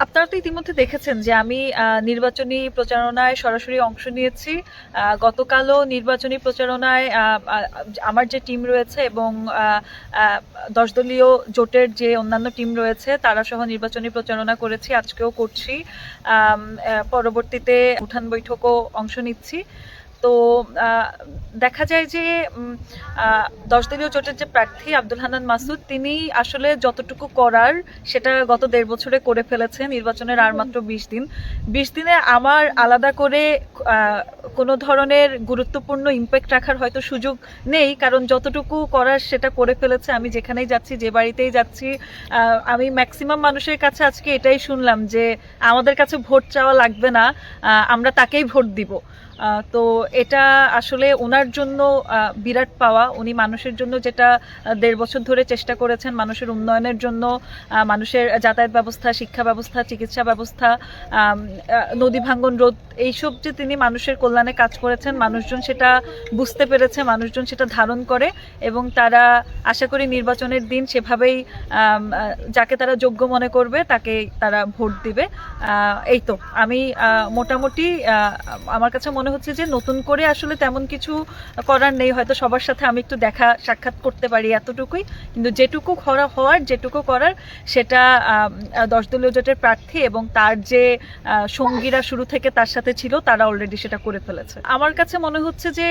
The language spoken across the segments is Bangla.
আপনারা তো ইতিমধ্যে দেখেছেন যে আমি নির্বাচনী প্রচারণায় সরাসরি অংশ নিয়েছি। গতকালও নির্বাচনী প্রচারণায় আমার যে টিম রয়েছে এবং 10 দলীয় জোটের যে অন্যান্য টিম রয়েছে তারা সহ নির্বাচনী প্রচারণা করেছি, আজকেও করছি। পরবর্তীতে উঠান বৈঠকও অংশ নিচ্ছি। তো দেখা যায় যে 10 দলীয় জোটের যে প্রার্থী আব্দুল হান্নান মাসুদ, তিনি আসলে যতটুকু করার সেটা গত 1.5 বছরে করে ফেলেছে। নির্বাচনের আর মাত্র 20 দিন। 20 দিনে আমার আলাদা করে কোনো ধরনের গুরুত্বপূর্ণ ইম্প্যাক্ট রাখার হয়তো সুযোগ নেই, কারণ যতটুকু করার সেটা করে ফেলেছে। আমি যেখানেই যাচ্ছি, যে বাড়িতেই যাচ্ছি, আমি ম্যাক্সিমাম মানুষের কাছে আজকে এটাই শুনলাম যে আমাদের কাছে ভোট চাওয়া লাগবে না, আমরা তাকেই ভোট দিব। তো এটা আসলে ওনার জন্য বিরাট পাওয়া। উনি মানুষের জন্য যেটা 1.5 বছর ধরে চেষ্টা করেছেন, মানুষের উন্নয়নের জন্য, মানুষের যাতায়াত ব্যবস্থা, শিক্ষা ব্যবস্থা, চিকিৎসা ব্যবস্থা, নদী ভাঙ্গন রোধ, এইসব যে তিনি মানুষের কল্যাণে কাজ করেছেন, মানুষজন সেটা বুঝতে পেরেছে, মানুষজন সেটা ধারণ করে এবং তারা আশা করি নির্বাচনের দিন সেভাবেই যাকে তারা যোগ্য মনে করবে তাকে তারা ভোট দিবে। এই তো আমি মোটামুটি আমার কাছে মনে হচ্ছে যে নতুন করে আসলে তেমন কিছু করার নেই। হয়তো সবার সাথে আমি একটু দেখা সাক্ষাৎ করতে পারি, এতটুকুই। কিন্তু যেটুকু হওয়ার, যেটুকু করার, সেটা 10 দলীয় জোটের প্রার্থী এবং তার যে সঙ্গীরা শুরু থেকে তার সাথে ছিল তারা অলরেডি সেটা করে ফেলেছে। আমার কাছে মনে হচ্ছে যে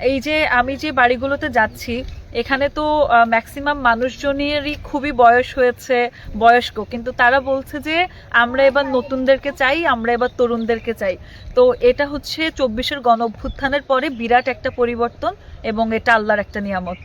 এই যে আমি যে বাড়িগুলোতে যাচ্ছি, এখানে তো ম্যাক্সিমাম মানুষজনেরই খুবই বয়স হয়েছে, বয়স্ক, কিন্তু তারা বলছে যে আমরা এবার নতুনদেরকে চাই, আমরা এবার তরুণদেরকে চাই। তো এটা হচ্ছে 24-এর গণ অভ্যুত্থানের পরে বিরাট একটা পরিবর্তন এবং এটা আল্লাহর একটা নিয়ামত।